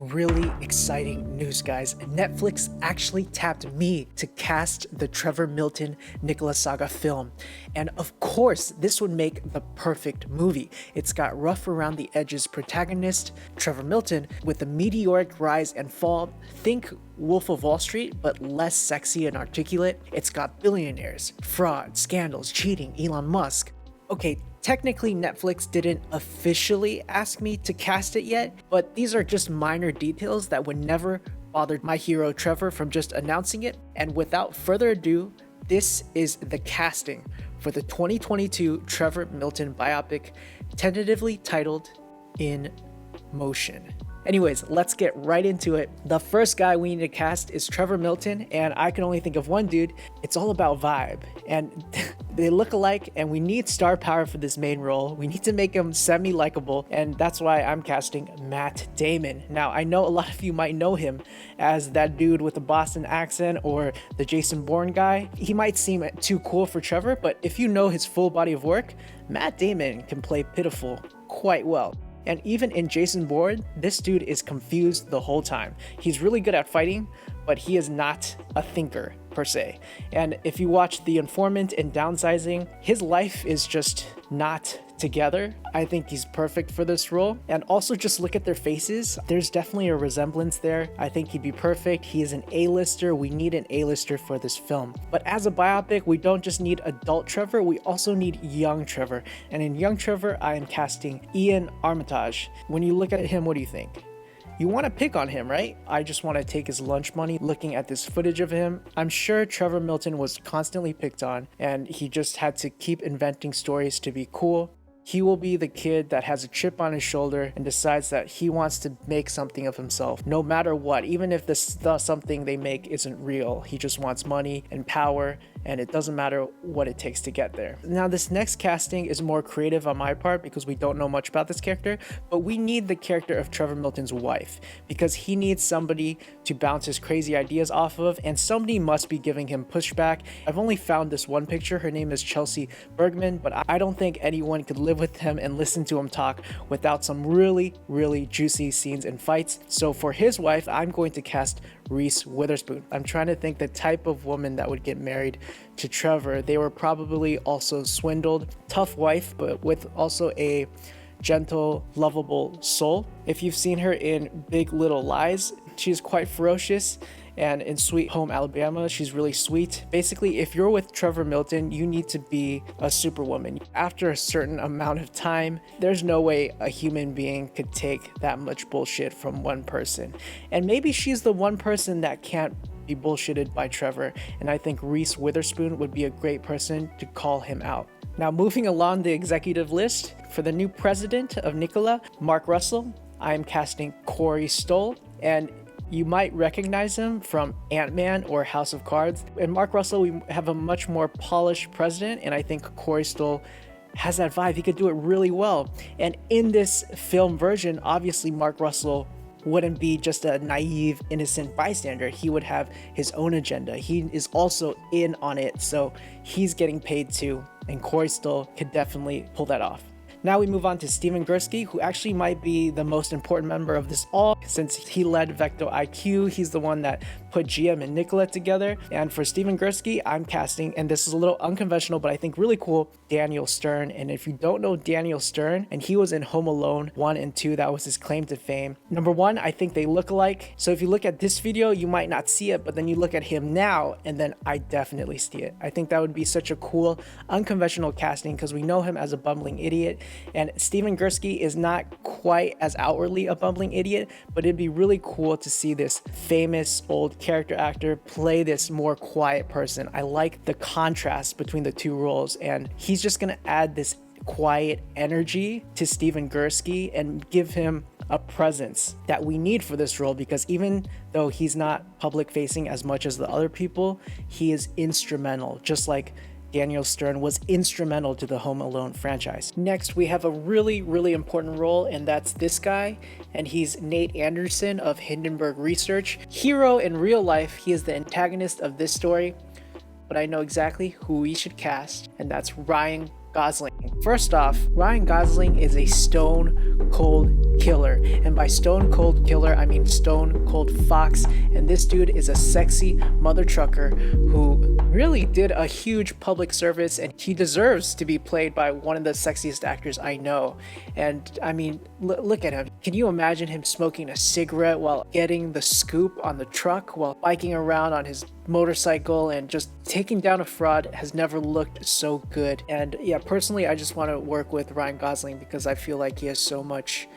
Really exciting news, guys. Netflix actually tapped me to cast the Trevor Milton NIKOLA Saga film. And of course, this would make the perfect movie. It's got rough around the edges protagonist, Trevor Milton, with a meteoric rise and fall. Think Wolf of Wall Street, but less sexy and articulate. It's got billionaires, fraud, scandals, cheating, Elon Musk. Okay, technically Netflix didn't officially ask me to cast it yet, but these are just minor details that would never bother my hero Trevor from just announcing it. And without further ado, this is the casting for the 2022 Trevor Milton biopic, tentatively titled In Motion. Anyways, let's get right into it. The first guy we need to cast is Trevor Milton, and I can only think of one dude. It's all about vibe, and they look alike, and we need star power for this main role. We need to make him semi-likable, and that's why I'm casting Matt Damon. Now, I know a lot of you might know him as that dude with the Boston accent or the Jason Bourne guy. He might seem too cool for Trevor, but if you know his full body of work, Matt Damon can play pitiful quite well. And even in Jason Bourne, this dude is confused the whole time. He's really good at fighting, but he is not a thinker per se. And if you watch The Informant and Downsizing, his life is just not together. I think he's perfect for this role. And also just look at their faces. There's definitely a resemblance there. I think he'd be perfect. He is an A-lister. We need an A-lister for this film. But as a biopic, we don't just need adult Trevor, we also need young Trevor. And in young Trevor, I am casting Ian Armitage. When you look at him, what do you think? You want to pick on him, right? I just want to take his lunch money looking at this footage of him. I'm sure Trevor Milton was constantly picked on, and he just had to keep inventing stories to be cool. He will be the kid that has a chip on his shoulder and decides that he wants to make something of himself, no matter what, even if something they make isn't real. He just wants money and power, and it doesn't matter what it takes to get there. Now, this next casting is more creative on my part because we don't know much about this character, but we need the character of Trevor Milton's wife because he needs somebody to bounce his crazy ideas off of, and somebody must be giving him pushback. I've only found this one picture. Her name is Chelsea Bergman, but I don't think anyone could live with him and listen to him talk without some really juicy scenes and fights. So for his wife, I'm going to cast Reese Witherspoon. I'm trying to think the type of woman that would get married to Trevor. They were probably also swindled. Tough wife, but with also a gentle, lovable soul. If you've seen her in Big Little Lies, she's quite ferocious. And in Sweet Home Alabama, she's really sweet. Basically, if you're with Trevor Milton, you need to be a superwoman. After a certain amount of time, there's no way a human being could take that much bullshit from one person. And maybe she's the one person that can't be bullshitted by Trevor. And I think Reese Witherspoon would be a great person to call him out. Now, moving along the executive list, for the new president of NIKOLA, Mark Russell, I'm casting Corey Stoll. And you might recognize him from Ant-Man or House of Cards. And Mark Russell, we have a much more polished president, and I think Corey Stoll has that vibe. He could do it really well. And in this film version, obviously Mark Russell wouldn't be just a naive, innocent bystander. He would have his own agenda. He is also in on it, so he's getting paid too. And Corey Stoll could definitely pull that off. Now we move on to Steven Gursky, who actually might be the most important member of this all, since he led Vecto IQ. He's the one that put GM and NIKOLA together. And for Steven Gursky, I'm casting, and this is a little unconventional, but I think really cool, Daniel Stern. And if you don't know Daniel Stern, and he was in Home Alone 1 and 2, that was his claim to fame. Number one, I think they look alike. So if you look at this video, you might not see it, but then you look at him now, and then I definitely see it. I think that would be such a cool, unconventional casting because we know him as a bumbling idiot. And Steven Gursky is not quite as outwardly a bumbling idiot, but it'd be really cool to see this famous old character actor play this more quiet person. I like the contrast between the two roles, and he's just gonna add this quiet energy to Steven Gursky and give him a presence that we need for this role, because even though he's not public facing as much as the other people, he is instrumental, just like Daniel Stern was instrumental to the Home Alone franchise. Next, we have a really important role, and that's this guy, and he's Nate Anderson of Hindenburg Research. Hero in real life, he is the antagonist of this story, but I know exactly who we should cast, and that's Ryan Gosling. First off, Ryan Gosling is a stone cold killer. And by stone cold killer, I mean stone cold fox. And this dude is a sexy mother trucker who really did a huge public service, and he deserves to be played by one of the sexiest actors I know. And I mean, look at him. Can you imagine him smoking a cigarette while getting the scoop on the truck, while biking around on his motorcycle and just taking down a fraud? Has never looked so good. And yeah, personally, I just want to work with Ryan Gosling because I feel like he has so much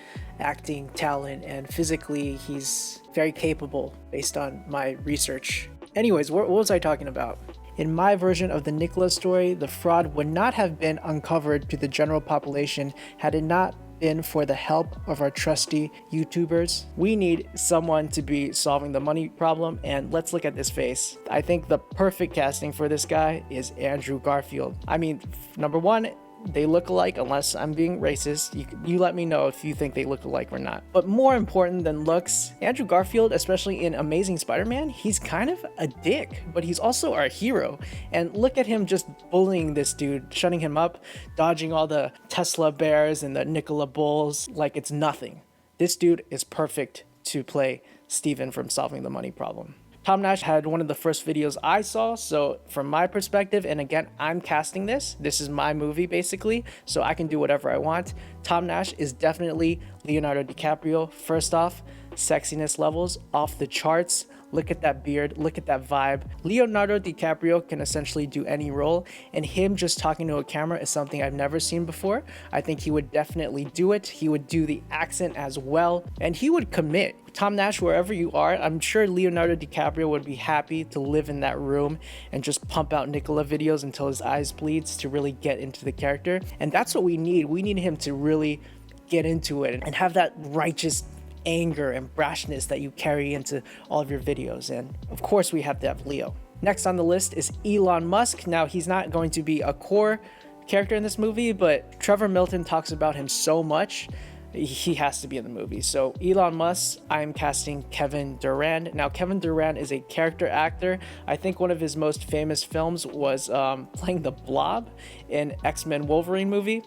acting talent, and physically he's very capable based on my research. Anyways, what was I talking about? In my version of the NIKOLA story, the fraud would not have been uncovered to the general population had it not been for the help of our trusty YouTubers. We need someone to be solving the money problem, and let's look at this face. I think the perfect casting for this guy is Andrew Garfield. I mean, number one, they look alike, unless I'm being racist. You let me know if you think they look alike or not. But more important than looks, Andrew Garfield, especially in Amazing Spider-Man, he's kind of a dick, but he's also our hero. And look at him just bullying this dude, shutting him up, dodging all the Tesla bears and the Nikola bulls like it's nothing. This dude is perfect to play Steven from Solving the Money Problem. Tom Nash had one of the first videos I saw, so from my perspective, and again, I'm casting this is my movie basically, so I can do whatever I want. Tom Nash is definitely Leonardo DiCaprio. First off, sexiness levels off the charts. Look at that beard, look at that vibe. Leonardo DiCaprio can essentially do any role, and him just talking to a camera is something I've never seen before. I think he would definitely do it. He would do the accent as well, and he would commit. Tom Nash, wherever you are, I'm sure Leonardo DiCaprio would be happy to live in that room and just pump out Nikola videos until his eyes bleeds to really get into the character. And that's what we need. We need him to really get into it and have that righteous anger and brashness that you carry into all of your videos. And of course, we have to have Leo. Next on the list is Elon Musk. Now, he's not going to be a core character in this movie, but Trevor Milton talks about him so much, he has to be in the movie. So Elon Musk, I'm casting Kevin Durant. Now, Kevin Durant is a character actor. I think one of his most famous films was playing the Blob in X-Men Wolverine movie.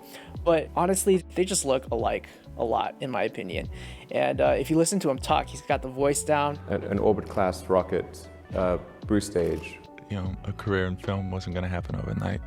But honestly, they just look alike a lot, in my opinion. And if you listen to him talk, he's got the voice down. An orbit-class rocket boost stage. You know, a career in film wasn't going to happen overnight.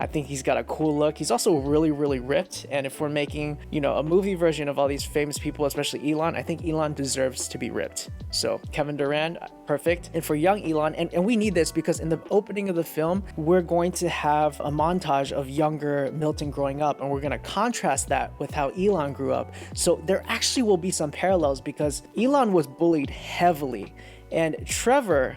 I think he's got a cool look. He's also really, really ripped. And if we're making, you know, a movie version of all these famous people, especially Elon, I think Elon deserves to be ripped. So Kevin Durant, perfect. And for young Elon, and we need this because in the opening of the film, we're going to have a montage of younger Milton growing up, and we're going to contrast that with how Elon grew up. So there actually will be some parallels because Elon was bullied heavily. And Trevor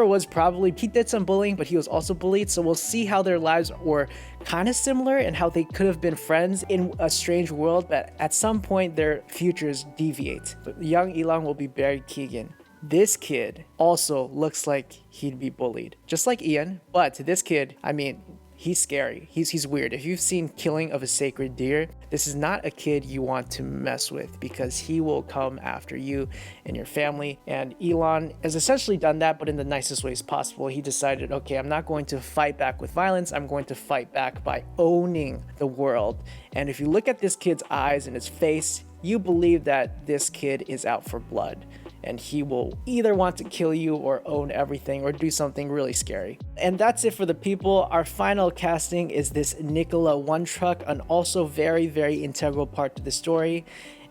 was probably, he did some bullying, but he was also bullied. So we'll see how their lives were kind of similar and how they could have been friends in a strange world, but at some point their futures deviate. But young Elon will be Barry Keoghan. This kid also looks like he'd be bullied, just like Ian. But this kid, I mean, he's scary. He's weird. If you've seen Killing of a Sacred Deer, this is not a kid you want to mess with because he will come after you and your family. And Elon has essentially done that, but in the nicest ways possible. He decided, okay, I'm not going to fight back with violence. I'm going to fight back by owning the world. And if you look at this kid's eyes and his face, you believe that this kid is out for blood. And he will either want to kill you or own everything or do something really scary. And that's it for the people. Our final casting is this Nikola One truck, an also very, very integral part to the story.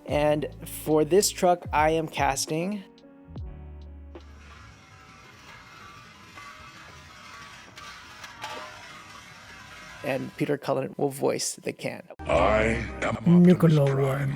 And for this truck, I am casting and Peter Cullen will voice the can. I am Nikola One.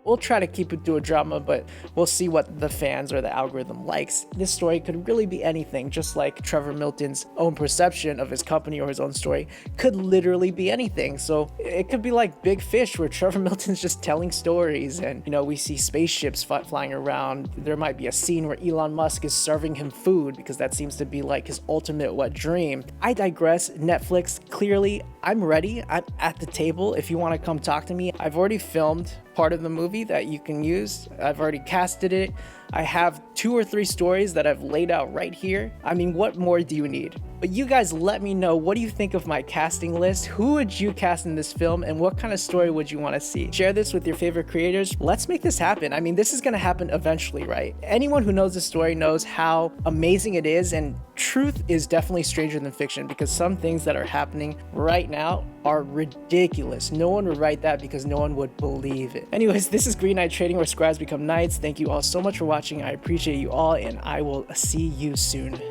We'll try to keep it to a drama, but we'll see what the fans or the algorithm likes. This story could really be anything, just like Trevor Milton's own perception of his company or his own story could literally be anything. So it could be like Big Fish, where Trevor Milton's just telling stories and, you know, we see spaceships flying around. There might be a scene where Elon Musk is serving him food because that seems to be like his ultimate wet dream. I digress. Netflix, clearly, I'm ready. I'm at the table. If you want to come talk to me, I've already filmed part of the movie that you can use. I've already casted it. I have 2 or 3 stories that I've laid out right here. I mean, what more do you need? But you guys let me know, what do you think of my casting list? Who would you cast in this film, and what kind of story would you want to see? Share this with your favorite creators. Let's make this happen. I mean, this is going to happen eventually, right? Anyone who knows this story knows how amazing it is, and truth is definitely stranger than fiction, because some things that are happening right now are ridiculous. No one would write that because no one would believe it. Anyways, this is Green Knight Trading, where squires become knights. Thank you all so much for watching. I appreciate you all, and I will see you soon.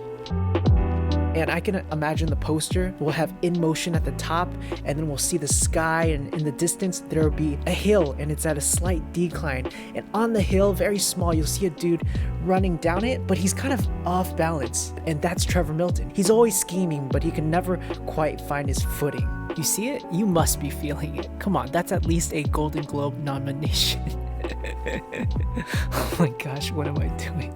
And I can imagine the poster will have in motion at the top, and then we'll see the sky, and in the distance there will be a hill, and it's at a slight decline. And on the hill, very small, you'll see a dude running down it, but he's kind of off balance. And that's Trevor Milton. He's always scheming, but he can never quite find his footing. You see it? You must be feeling it. Come on, that's at least a Golden Globe nomination. Oh my gosh, what am I doing?